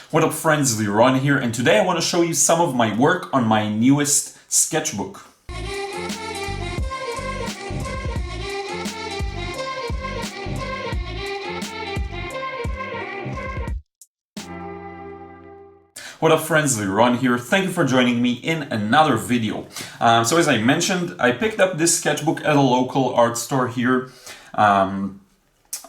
What up friends, Liron here, and today I want to show you some of my work on my newest sketchbook. What up friends, Liron here. Thank you for joining me in another video. So as I mentioned, I picked up this sketchbook at a local art store here.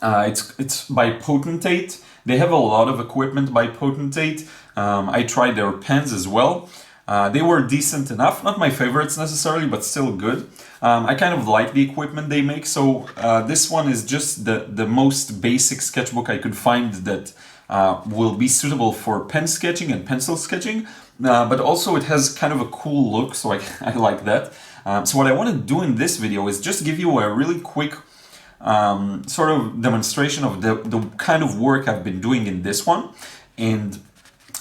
It's by Potentate. They have a lot of equipment by Potentate. I tried their pens as well. They were decent enough, not my favorites necessarily, but still good. I kind of like the equipment they make, so this one is just the most basic sketchbook I could find that will be suitable for pen sketching and pencil sketching, but also it has kind of a cool look, so I like that. So what I want to do in this video is just give you a really quick sort of demonstration of the kind of work I've been doing in this one, and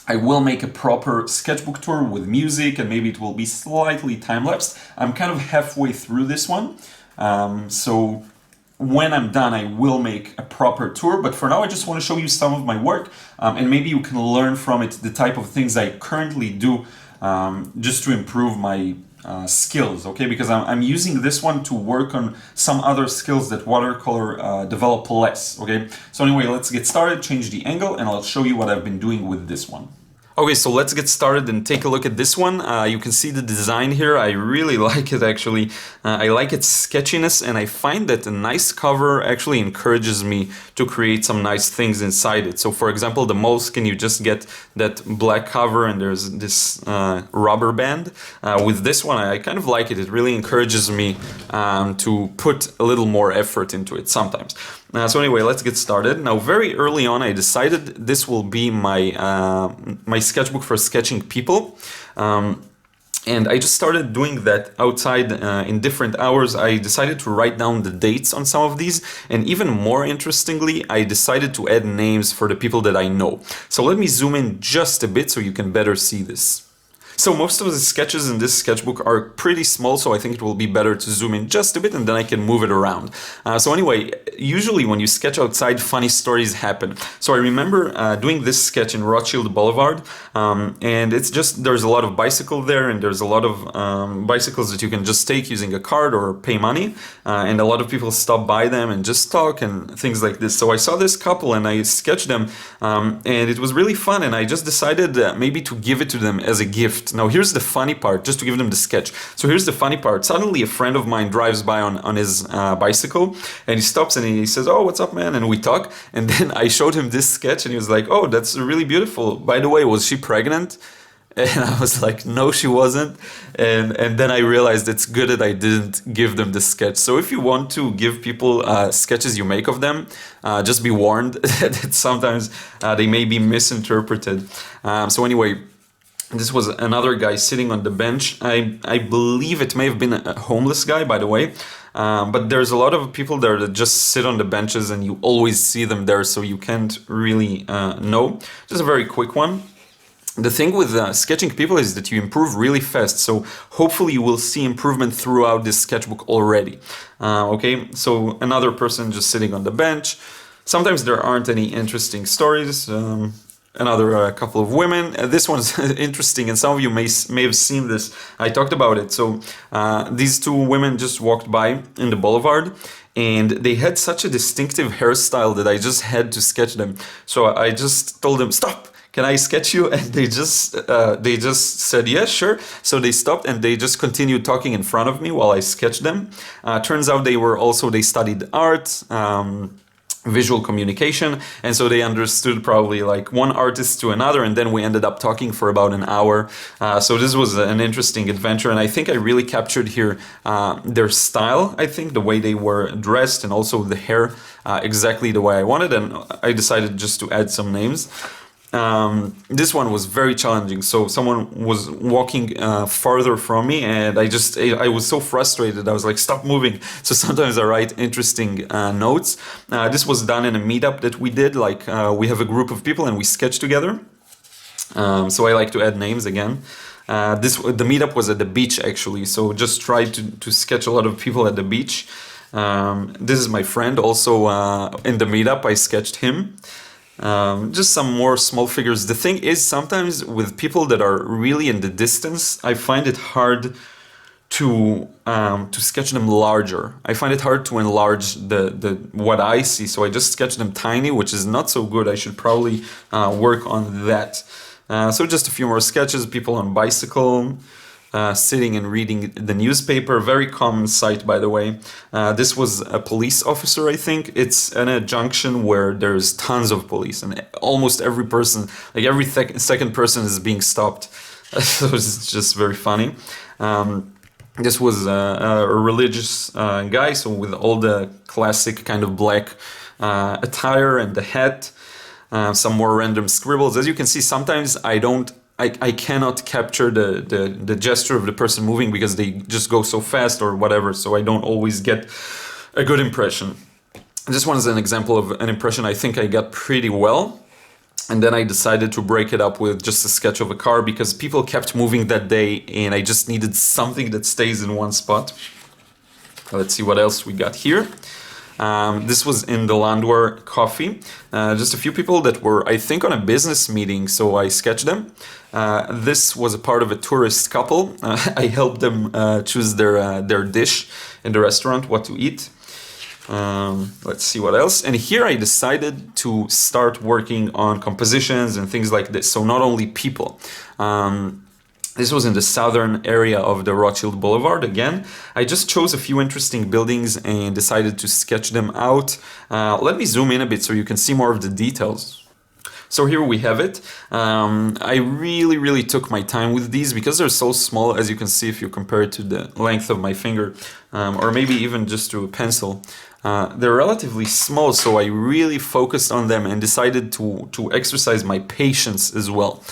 I will make a proper sketchbook tour with music, and maybe it will be slightly time-lapsed. I'm kind of halfway through this one, so when I'm done I will make a proper tour, but for now I just want to show you some of my work, and maybe you can learn from it the type of things I currently do just to improve my skills, okay? Because I'm using this one to work on some other skills that watercolor develop less, okay? So anyway, let's get started, change the angle, and I'll show you what I've been doing with this one. Okay, so let's get started and take a look at this one. You can see the design here. I really like it actually. I like its sketchiness, and I find that a nice cover actually encourages me to create some nice things inside it. So for example, the Moleskine, you just get that black cover and there's this rubber band. With this one, I kind of like it. It really encourages me to put a little more effort into it sometimes. So anyway, let's get started. Now, very early on, I decided this will be my my sketchbook for sketching people. And I just started doing that outside in different hours. I decided to write down the dates on some of these. And even more interestingly, I decided to add names for the people that I know. So let me zoom in just a bit so you can better see this. So most of the sketches in this sketchbook are pretty small, so I think it will be better to zoom in just a bit and then I can move it around. So anyway, usually when you sketch outside, funny stories happen. So I remember doing this sketch in Rothschild Boulevard, and it's just, there's a lot of bicycles there, and there's a lot of bicycles that you can just take using a card or pay money, and a lot of people stop by them and just talk and things like this. So I saw this couple and I sketched them, and it was really fun, and I just decided maybe to give it to them as a gift. Now here's the funny part, just to give them the sketch. So here's the funny part. Suddenly a friend of mine drives by on his bicycle, and he stops and he says, "Oh, what's up, man?" And we talk, and then I showed him this sketch and he was like, "Oh, that's really beautiful. By the way, was she pregnant?" And I was like, "No, she wasn't." And then I realized it's good that I didn't give them the sketch. So if you want to give people sketches you make of them, just be warned that sometimes they may be misinterpreted. So anyway, this was another guy sitting on the bench. I believe it may have been a homeless guy, by the way. But there's a lot of people there that just sit on the benches and you always see them there, so you can't really know. Just a very quick one. The thing with sketching people is that you improve really fast, so hopefully you will see improvement throughout this sketchbook already. Okay, so another person just sitting on the bench. Sometimes there aren't any interesting stories. Another couple of women. This one's interesting, and some of you may have seen this. I talked about it. So these two women just walked by in the boulevard, and they had such a distinctive hairstyle that I just had to sketch them. So I just told them, "Stop! Can I sketch you?" And they just said, "Yes, sure." So they stopped and they just continued talking in front of me while I sketched them. Turns out they studied art, visual communication, and so they understood probably like one artist to another, and then we ended up talking for about an hour. So this was an interesting adventure, and I think I really captured here their style. I think the way they were dressed, and also the hair, exactly the way I wanted, and I decided just to add some names. This one was very challenging. So someone was walking farther from me, and I was so frustrated. I was like, "Stop moving." So sometimes I write interesting notes. This was done in a meetup that we did. Like we have a group of people and we sketch together. So I like to add names again. The meetup was at the beach actually. So just tried to sketch a lot of people at the beach. This is my friend also in the meetup. I sketched him. Just some more small figures. The thing is, sometimes with people that are really in the distance, I find it hard to sketch them larger. I find it hard to enlarge the what I see, so I just sketch them tiny, which is not so good. I should probably work on that. So just a few more sketches. People on bicycle. Sitting and reading the newspaper. Very common sight, by the way. This was a police officer, I think. It's in a junction where there's tons of police, and almost every person, like every second person, is being stopped. So it's just very funny. This was a religious guy, so with all the classic kind of black attire and the hat. Some more random scribbles. As you can see, sometimes I cannot capture the gesture of the person moving because they just go so fast or whatever, so I don't always get a good impression. This one is an example of an impression I think I got pretty well. And then I decided to break it up with just a sketch of a car because people kept moving that day and I just needed something that stays in one spot. Let's see what else we got here. This was in the Landwehr coffee. Just a few people that were, I think, on a business meeting, so I sketched them. This was a part of a tourist couple. I helped them choose their dish in the restaurant, what to eat. Let's see what else. And here I decided to start working on compositions and things like this. So not only people. This was in the southern area of the Rothschild Boulevard. Again, I just chose a few interesting buildings and decided to sketch them out. Let me zoom in a bit so you can see more of the details. So here we have it. I really took my time with these because they're so small, as you can see if you compare it to the length of my finger, or maybe even just to a pencil. They're relatively small, so I really focused on them and decided to exercise my patience as well.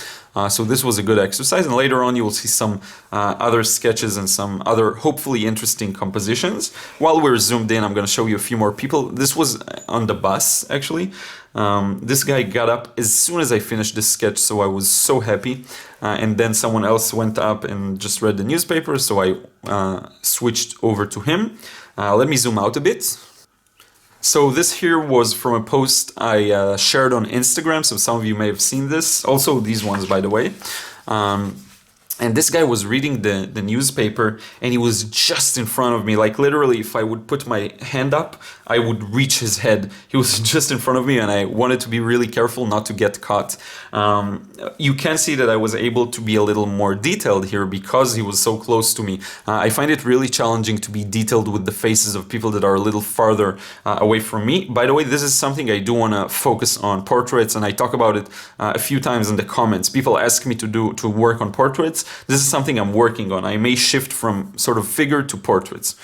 So this was a good exercise, and later on you will see some other sketches and some other hopefully interesting compositions. While we're zoomed in, I'm going to show you a few more people. This was on the bus, actually. This guy got up as soon as I finished this sketch, so I was so happy. And then someone else went up and just read the newspaper, so I switched over to him. Let me zoom out a bit. So this here was from a post I shared on Instagram, so some of you may have seen this. Also these ones, by the way. And this guy was reading the newspaper and he was just in front of me. Like literally, if I would put my hand up, I would reach his head. He was just in front of me and I wanted to be really careful not to get caught. You can see that I was able to be a little more detailed here because he was so close to me. I find it really challenging to be detailed with the faces of people that are a little farther away from me. By the way, this is something I do want to focus on, portraits, and I talk about it a few times in the comments. People ask me to work on portraits. This is something I'm working on. I may shift from sort of figure to portraits.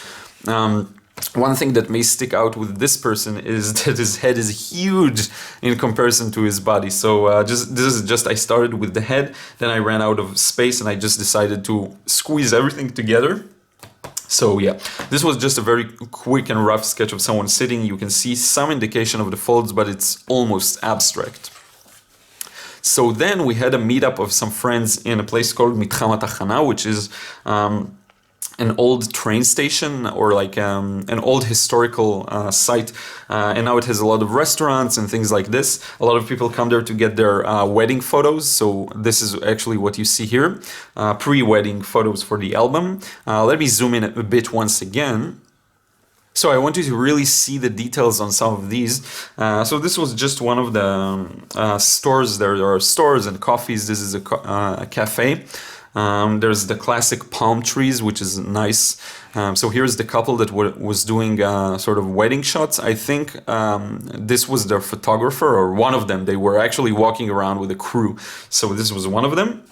One thing that may stick out with this person is that his head is huge in comparison to his body. So this is just, I started with the head, then I ran out of space and I just decided to squeeze everything together. So yeah, this was just a very quick and rough sketch of someone sitting. You can see some indication of the folds, but it's almost abstract. So then we had a meetup of some friends in a place called Mitcham Atachana, which is an old train station or like an old historical site, and now it has a lot of restaurants and things like this. A lot of people come there to get their wedding photos, so this is actually what you see here, pre-wedding photos for the album. Let me zoom in a bit once again. So I want you to really see the details on some of these. So this was just one of the stores. There are stores and coffees. This is a cafe. There's the classic palm trees, which is nice. So here's the couple that was doing sort of wedding shots. I think this was their photographer or one of them. They were actually walking around with a crew. So this was one of them.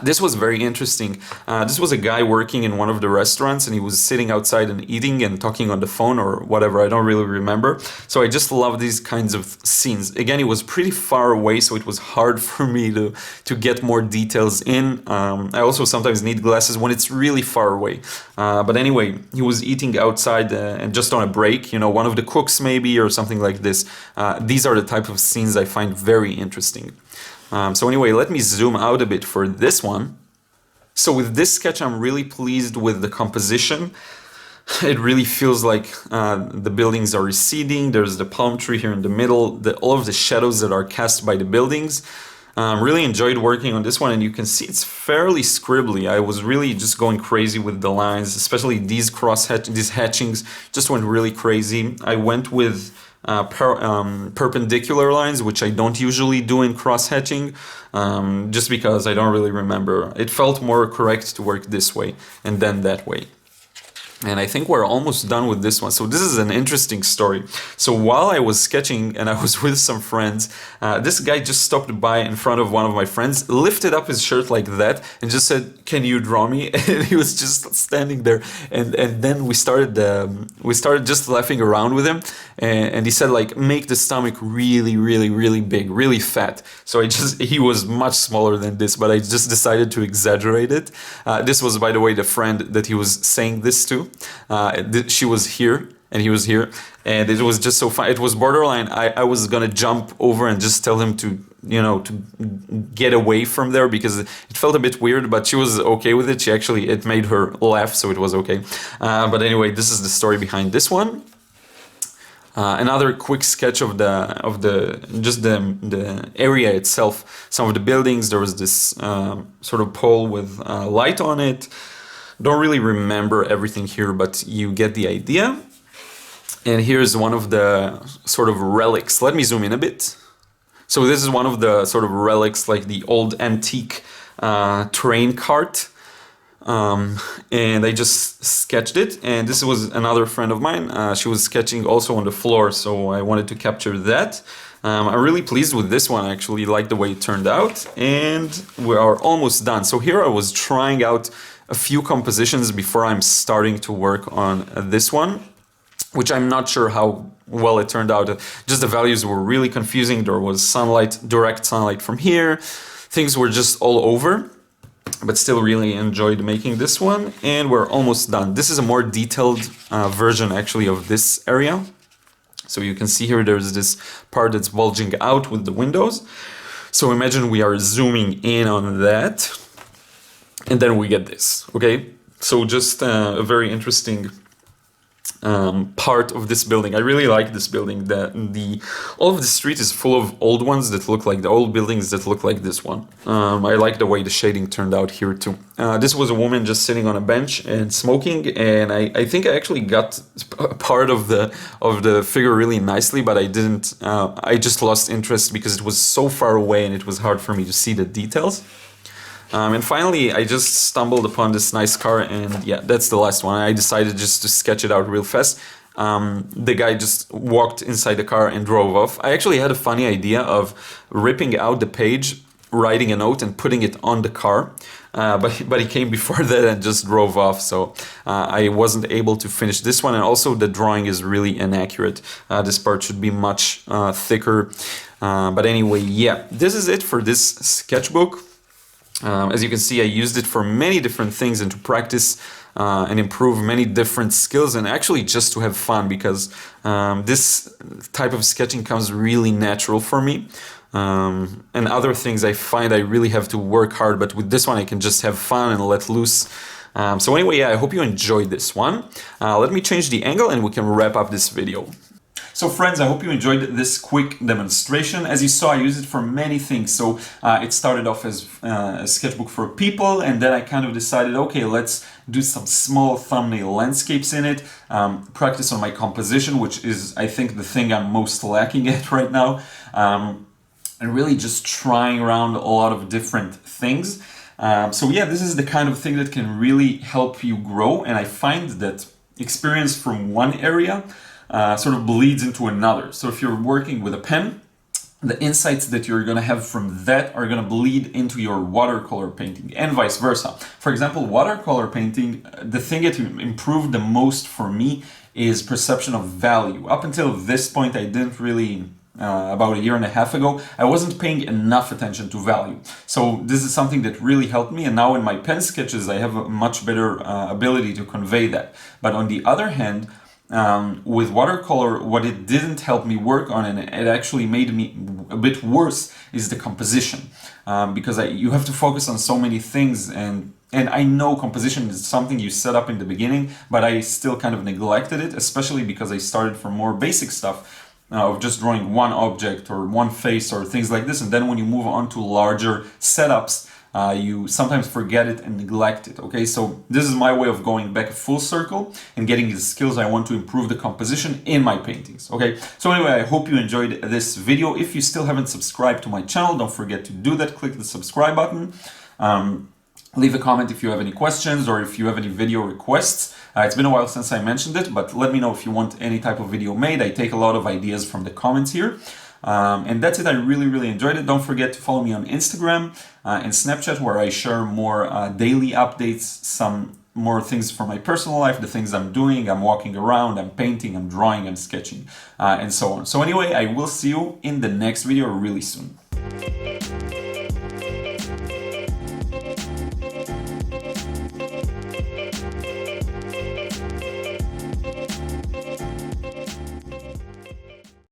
This was very interesting. This was a guy working in one of the restaurants and he was sitting outside and eating and talking on the phone or whatever. I don't really remember. So I just love these kinds of scenes. Again, it was pretty far away, so it was hard for me to get more details in. I also sometimes need glasses when it's really far away. But anyway, he was eating outside and just on a break, you know, one of the cooks maybe or something like this. These are the type of scenes I find very interesting. So anyway, let me zoom out a bit for this one. So with this sketch, I'm really pleased with the composition. it really feels like the buildings are receding. There's the palm tree here in the middle, all of the shadows that are cast by the buildings. Really enjoyed working on this one, and you can see it's fairly scribbly. I was really just going crazy with the lines, especially these these hatchings just went really crazy. I went with perpendicular lines, which I don't usually do in cross hatching, just because I don't really remember. It felt more correct to work this way and then that way. And I think we're almost done with this one. So this is an interesting story. So while I was sketching and I was with some friends, this guy just stopped by in front of one of my friends, lifted up his shirt like that and just said, "Can you draw me?" And he was just standing there. And then we started just laughing around with him. And he said, like, make the stomach really, really, really big, really fat. So he was much smaller than this, but I just decided to exaggerate it. This was, by the way, the friend that he was saying this to. She was here and he was here, and it was just so fun. It was borderline. I was gonna jump over and just tell him to get away from there because it felt a bit weird, but she was okay with it. It made her laugh, so it was okay. But anyway, this is the story behind this one. Another quick sketch of the area itself. Some of the buildings. There was this sort of pole with light on it. Don't really remember everything here, but you get the idea. And here's one of the sort of relics. Let me zoom in a bit. So this is one of the sort of relics, like the old antique train cart. And I just sketched it. And this was another friend of mine. She was sketching also on the floor, so I wanted to capture that. I'm really pleased with this one. I actually like the way it turned out. And we are almost done. So here I was trying out a few compositions before I'm starting to work on this one, which I'm not sure how well it turned out. Just the values were really confusing. There was sunlight, direct sunlight from here. Things were just all over, but still really enjoyed making this one. And we're almost done. This is a more detailed version actually of this area. So you can see here there's this part that's bulging out with the windows. So imagine we are zooming in on that. And then we get this, okay? So just a very interesting part of this building. I really like this building. All of the street is full of old ones that look like the old buildings that look like this one. I like the way the shading turned out here too. This was a woman just sitting on a bench and smoking, and I think I actually got a part of the figure really nicely, but I didn't. I just lost interest because it was so far away and it was hard for me to see the details. And finally, I just stumbled upon this nice car, and yeah, that's the last one. I decided just to sketch it out real fast. The guy just walked inside the car and drove off. I actually had a funny idea of ripping out the page, writing a note and putting it on the car, but he came before that and just drove off, so I wasn't able to finish this one. And also the drawing is really inaccurate. This part should be much thicker. But anyway, yeah, this is it for this sketchbook. As you can see, I used it for many different things and to practice and improve many different skills, and actually just to have fun, because this type of sketching comes really natural for me. And other things I find I really have to work hard, but with this one I can just have fun and let loose. So anyway, yeah, I hope you enjoyed this one. Let me change the angle and we can wrap up this video. So friends, I hope you enjoyed this quick demonstration. As you saw, I used it for many things. So it started off as a sketchbook for people, and then I kind of decided, okay, let's do some small thumbnail landscapes in it, practice on my composition, which is, I think, the thing I'm most lacking at right now, and really just trying around a lot of different things. So yeah, this is the kind of thing that can really help you grow, and I find that experience from one area sort of bleeds into another. So if you're working with a pen, the insights that you're going to have from that are going to bleed into your watercolor painting, and vice versa. For example, watercolor painting, the thing that improved the most for me is perception of value. Up until this point, I didn't really, about a year and a half ago, I wasn't paying enough attention to value. So this is something that really helped me, and now in my pen sketches, I have a much better ability to convey that. But on the other hand, With watercolor, what it didn't help me work on, and it actually made me a bit worse, is the composition. Because you have to focus on so many things, and I know composition is something you set up in the beginning, but I still kind of neglected it, especially because I started from more basic stuff of just drawing one object or one face or things like this. And then when you move on to larger setups, you sometimes forget it and neglect it. Okay, so this is my way of going back a full circle and getting the skills I want to improve the composition in my paintings. Okay, so anyway, I hope you enjoyed this video. If you still haven't subscribed to my channel, don't forget to do that. Click the subscribe button. Leave a comment if you have any questions or if you have any video requests. It's been a while since I mentioned it, but let me know if you want any type of video made. I take a lot of ideas from the comments here. And that's it. I really enjoyed it. Don't forget to follow me on Instagram and Snapchat, where I share more daily updates, some more things from my personal life, the things I'm doing. I'm walking around, I'm painting, I'm drawing, I'm sketching, and so on. So anyway, I will see you in the next video really soon.